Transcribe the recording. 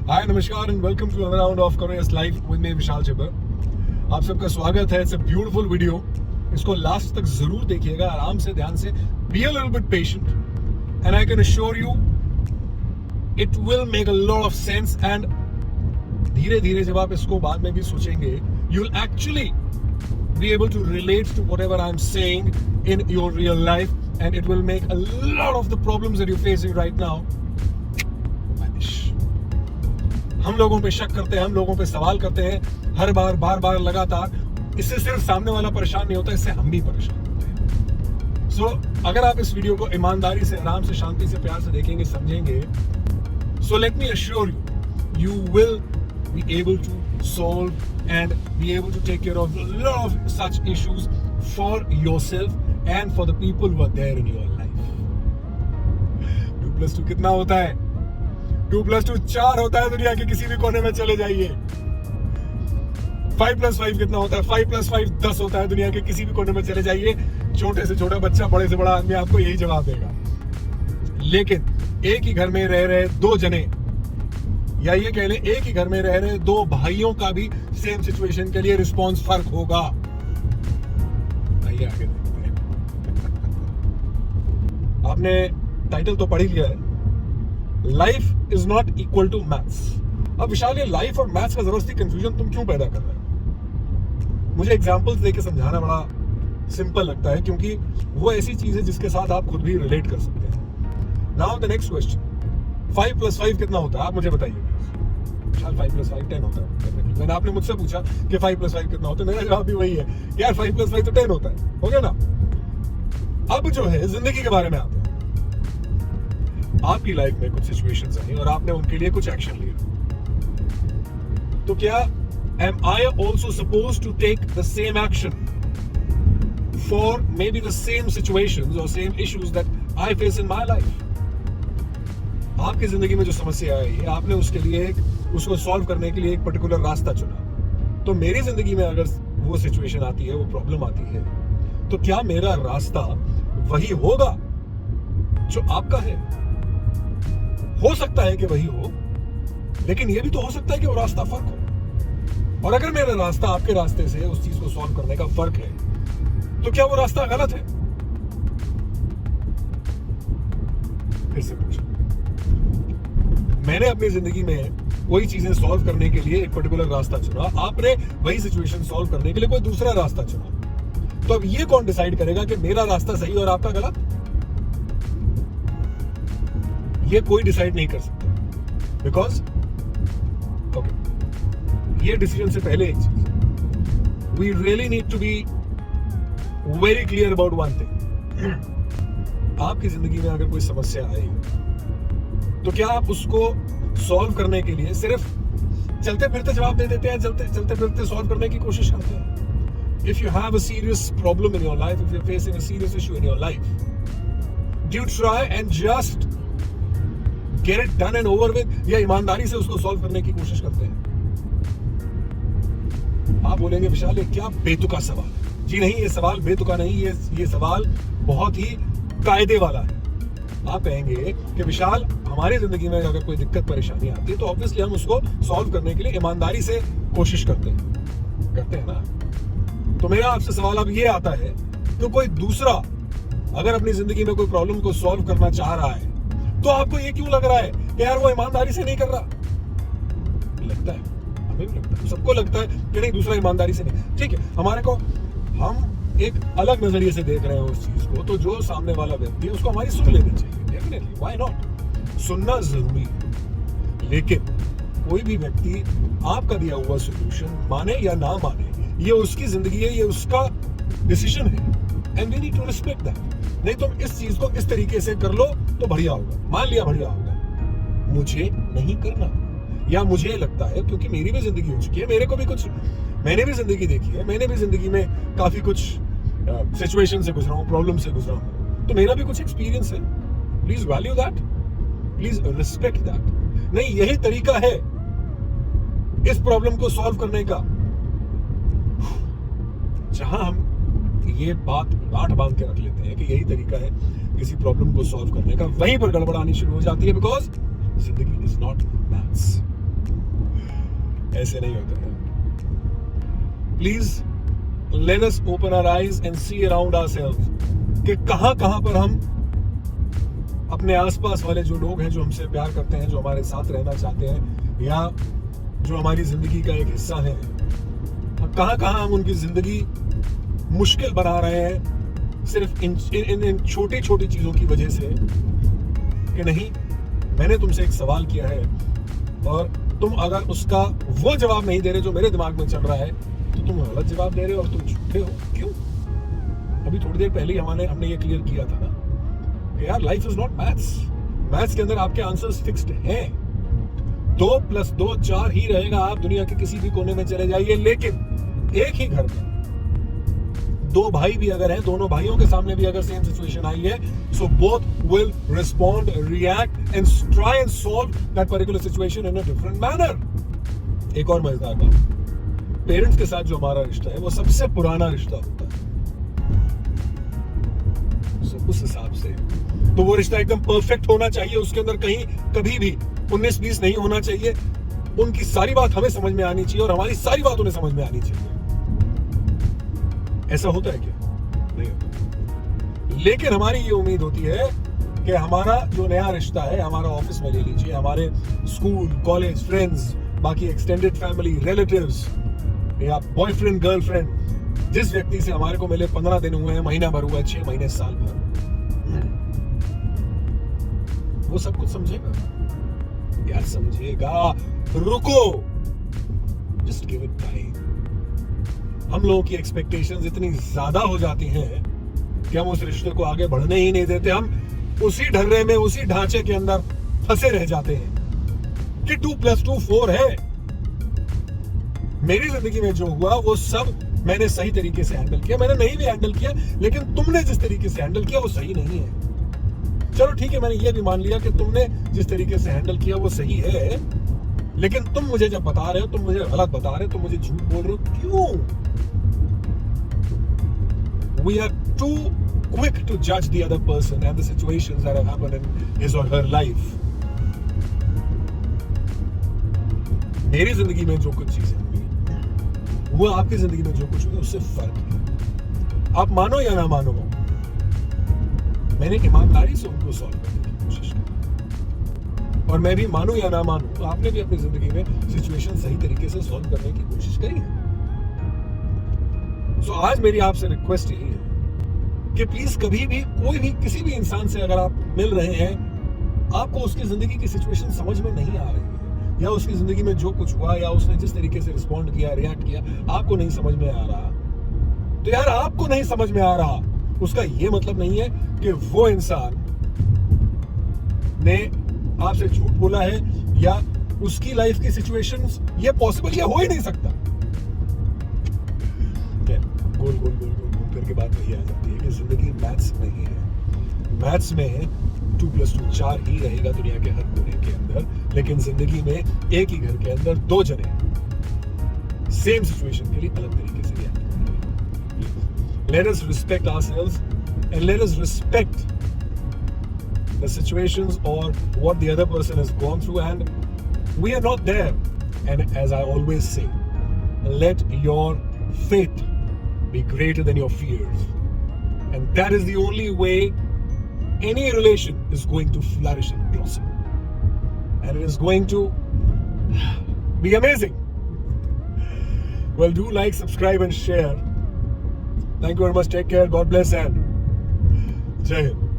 हाय नमस्कार and welcome to another round of करो yes life with me Vishal Chhibber. आप सबका स्वागत है। It's a beautiful video. इसको लास्ट तक जरूर देखिएगा, आराम से, ध्यान से। Be a little bit patient and I can assure you it will make a lot of sense. And धीरे धीरे जब आप इसको बाद में भी सोचेंगे, you will actually be able to relate to whatever I'm saying in your real life, and it will make a lot of the problems that you're facing right now vanish. हम लोगों पे शक करते हैं, हम लोगों पे सवाल करते हैं हर बार, बार बार, लगातार। इससे सिर्फ सामने वाला परेशान नहीं होता, इससे हम भी परेशान होते हैं। So, अगर आप इस वीडियो को ईमानदारी से, आराम से, शांति से, प्यार से देखेंगे, समझेंगे, so let me assure you, you will be able to solve and be able to take care of a lot of such issues for yourself and for the people who are there in your life. 2+2 कितना होता है? 2+2 4 होता है। दुनिया के किसी भी कोने में चले जाइए। 5+5 कितना होता है? 5+5 10 होता है। दुनिया के किसी भी कोने में चले जाइए, छोटे से छोटा बच्चा, बड़े से बड़ा आदमी आपको यही जवाब देगा। लेकिन एक ही घर में रह रहे दो जने, या ये कह लें एक ही घर में रह रहे दो भाइयों का भी सेम सिचुएशन के लिए रिस्पॉन्स फर्क होगा। आइए आगे देखते हैं। आपने टाइटल तो पढ़ ही लिया है, life is not equal to maths. अब विशाल, ये लाइफ और मैथ्स का जबरदस्ती कंफ्यूजन तुम क्यों पैदा कर रहे हो? मुझे एग्जांपल्स देके समझाना बड़ा सिंपल लगता है, क्योंकि वो ऐसी चीज है जिसके साथ आप खुद भी रिलेट कर सकते हैं। नाउ द नेक्स्ट क्वेश्चन, 5+5 कितना होता है? आप मुझे बताइए। 5+5 10 होता है। मैंने आपने मुझसे पूछा कि 5+5 कितना होता है, मेरा जवाब भी वही है यार, 5+5 तो 10 होता है। हो गया ना? अब जो है जिंदगी के बारे में आते हैं। आपकी लाइफ में कुछ सिचुएशंस आई और आपने उनके लिए कुछ एक्शन लिया, तो क्या am I also supposed to take the same action for maybe the same situations or same issues that I face in my life? आपकी जिंदगी में जो समस्या आई है, आपने उसके लिए उसको सॉल्व करने के लिए एक पर्टिकुलर रास्ता चुना। तो मेरी जिंदगी में अगर वो सिचुएशन आती है, वो प्रॉब्लम आती है, तो क्या मेरा रास्ता वही होगा जो आपका है? हो सकता है कि वही हो, लेकिन ये भी तो हो सकता है कि वो रास्ता फर्क हो। और अगर मेरा रास्ता आपके रास्ते से उस चीज को सॉल्व करने का फर्क है, तो क्या वो रास्ता गलत है? फिर से पूछो। मैंने अपनी जिंदगी में वही चीजें सॉल्व करने के लिए एक पर्टिकुलर रास्ता चुना, आपने वही सिचुएशन सॉल्व करने के लिए कोई दूसरा रास्ता चुना। तो अब ये कौन डिसाइड करेगा कि मेरा रास्ता सही और आपका गलत? ये कोई डिसाइड नहीं कर सकता, बिकॉज ये डिसीजन से पहले एक चीज, we really need to be very clear about one thing. आपकी जिंदगी में अगर कोई समस्या आई, तो क्या आप उसको सॉल्व करने के लिए सिर्फ चलते फिरते जवाब दे देते हैं, चलते फिरते सॉल्व करने की कोशिश करते हैं? If you have a serious problem in your life, if you are facing a serious issue in your life, do you try and just get it done and over with, या ईमानदारी से उसको solve करने की कोशिश करते हैं? आप बोलेंगे विशाल ये क्या बेतुका सवाल है। जी नहीं, ये सवाल बेतुका नहीं, ये सवाल बहुत ही कायदे वाला है। आप कहेंगे कि विशाल, हमारी जिंदगी में अगर कोई दिक्कत परेशानी आती है, तो ऑब्वियसली हम उसको सॉल्व करने के लिए ईमानदारी से कोशिश करते हैं ना। तो मेरा आपसे सवाल अब ये आता है कि कोई दूसरा अगर अपनी जिंदगी में कोई प्रॉब्लम को सॉल्व करना चाह रहा है, तो आपको ये क्यों लग रहा है कि यार वो ईमानदारी से नहीं कर रहा? लगता है, हमें भी लगता है, सबको लगता है कि नहीं, दूसरा ईमानदारी से नहीं। ठीक है, हमारे को, हम एक अलग नजरिए से देख रहे हैं उस चीज को, तो जो सामने वाला व्यक्ति है उसको हमारी सुन लेनी चाहिए। Definitely, why not? सुनना जरूरी है। लेकिन कोई भी व्यक्ति आपका दिया हुआ सॉल्यूशन माने या ना माने, ये उसकी जिंदगी है, ये उसका डिसीजन है, and we need to respect that. नहीं, तुम इस चीज को इस तरीके से कर लो तो बढ़िया होगा, मान लिया बढ़िया होगा, मुझे नहीं करना, या मुझे लगता है क्योंकि मेरी भी जिंदगी हो चुकी है, मेरे को भी कुछ, मैंने भी जिंदगी देखी है, मैंने भी जिंदगी में काफी कुछ सिचुएशन से गुजरा हूँ, प्रॉब्लम से गुजरा हूँ, तो मेरा भी कुछ एक्सपीरियंस है। Please value that, please respect that. नहीं, यही तरीका है इस प्रॉब्लम को सॉल्व करने का। जहां हम ये बात गांठ बांध के रख लेते हैं कि यही तरीका है किसी प्रॉब्लम को सॉल्व करने का, वहीं पर गड़बड़ानी शुरू हो जाती है, बिकॉज जिंदगी इज नॉट मैथ्स। ऐसे नहीं होता है। Please let us open our eyes and see around ourselves कि कहां कहां पर हम अपने आसपास वाले जो लोग हैं, जो हमसे प्यार करते हैं, जो हमारे साथ रहना चाहते हैं, या जो हमारी जिंदगी का एक हिस्सा है, कहां कहां हम उनकी जिंदगी मुश्किल बना रहे हैं सिर्फ इन छोटी छोटी चीजों की वजह से। कि नहीं, मैंने तुमसे एक सवाल किया है और तुम अगर उसका वो जवाब नहीं दे रहे जो मेरे दिमाग में चल रहा है, तो तुम गलत जवाब दे रहे हो और तुम झूठे हो। क्यों? अभी थोड़ी देर पहले हमने ये क्लियर किया था ना कि यार life is not maths. Maths के अंदर आपके आंसर्स फिक्स्ड हैं। 2 + 2 4 ही रहेगा। आप दुनिया के किसी भी कोने में चले जाइए, लेकिन एक ही घर में 2 भाई भी अगर हैं, दोनों भाइयों के सामने भी अगर सेम सिचुएशन आई है, so both will respond, react and try and solve that particular situation in a different manner. एक और मजेदार बात, पेरेंट्स के साथ जो हमारा रिश्ता है वो सबसे पुराना रिश्ता होता है। उस हिसाब से तो वो रिश्ता एकदम परफेक्ट होना चाहिए, उसके अंदर कहीं कभी भी 19-20 नहीं होना चाहिए। उनकी सारी बात हमें समझ में आनी चाहिए और हमारी सारी बात उन्हें समझ में आनी चाहिए। ऐसा होता है क्या? नहीं होता। लेकिन हमारी ये उम्मीद होती है कि हमारा जो नया रिश्ता है, हमारा ऑफिस में ले लीजिए, हमारे स्कूल, कॉलेज, फ्रेंड्स, बाकी एक्सटेंडेड फैमिली, रिलेटिव्स या बॉयफ्रेंड, गर्लफ्रेंड, जिस व्यक्ति से हमारे को मिले 15 दिन हुए हैं, महीना भर हुआ है, 6 महीने, साल भर, वो सब कुछ समझेगा यार, समझेगा। रुको, जस्ट गिव इट टाइम। हम लोगों की एक्सपेक्टेशंस इतनी ज्यादा हो जाती हैं कि हम उस रिश्ते को आगे बढ़ने ही नहीं देते। हम उसी ढर्रे में, उसी ढांचे के अंदर फंसे रह जाते हैं कि 2 + 2 4 है। मेरी जिंदगी में जो हुआ वो सब मैंने सही तरीके से हैंडल किया, मैंने नहीं भी हैंडल किया, लेकिन तुमने जिस तरीके से हैंडल किया वो सही नहीं है। चलो ठीक है, मैंने ये भी मान लिया कि तुमने जिस तरीके से हैंडल किया वो सही है, लेकिन तुम मुझे जब बता रहे हो, तुम मुझे गलत बता रहे हो, तुम मुझे झूठ बोल रहे हो, क्यों? We are too quick to judge the other person and the situations that have happened in his or her life. मेरी जिंदगी में जो कुछ चीजें हुई, वो आपकी जिंदगी में जो कुछ हुआ उससे फर्क है। आप मानो या ना मानो, मैंने ईमानदारी से उनको सॉल्व करने की कोशिश की, और मैं भी मानूं या ना मानूं, तो आपने भी अपनी जिंदगी में सिचुएशन सही तरीके से सॉल्व करने की कोशिश करी है। सो आज मेरी आपसे रिक्वेस्ट यही है कि प्लीज कभी भी कोई भी किसी भी इंसान से अगर आप मिल रहे हैं, आपको उसकी जिंदगी की सिचुएशन समझ में नहीं आ रही है, या उसकी जिंदगी में जो कुछ हुआ या उसने जिस तरीके से रिस्पॉन्ड किया, रिएक्ट किया, आपको नहीं समझ में आ रहा, तो यार आपको नहीं समझ में आ रहा, उसका ये मतलब नहीं है कि वो इंसान ने आपसे झूठ बोला है या उसकी लाइफ की सिचुएशंस, ये पॉसिबल, ये हो ही नहीं सकता। गोल गोल गोल गोल गोल करके बात वही आ जाती है कि जिंदगी मैथ्स नहीं है। मैथ्स में 2 + 2 4 ही रहेगा दुनिया के हर कोने के अंदर, लेकिन जिंदगी में एक ही घर के अंदर 2 जने सेम सिचुएशन के लिए अलग तरीके से रिएक्ट करेंगे। Let us respect ourselves and let us respect the situations or what the other person has gone through, and we are not there. And as I always say, let your faith be greater than your fears, and that is the only way any relation is going to flourish and blossom, and it is going to be amazing. Well, do like, subscribe and share. Thank you very much. Take care. God bless and Jai Hind.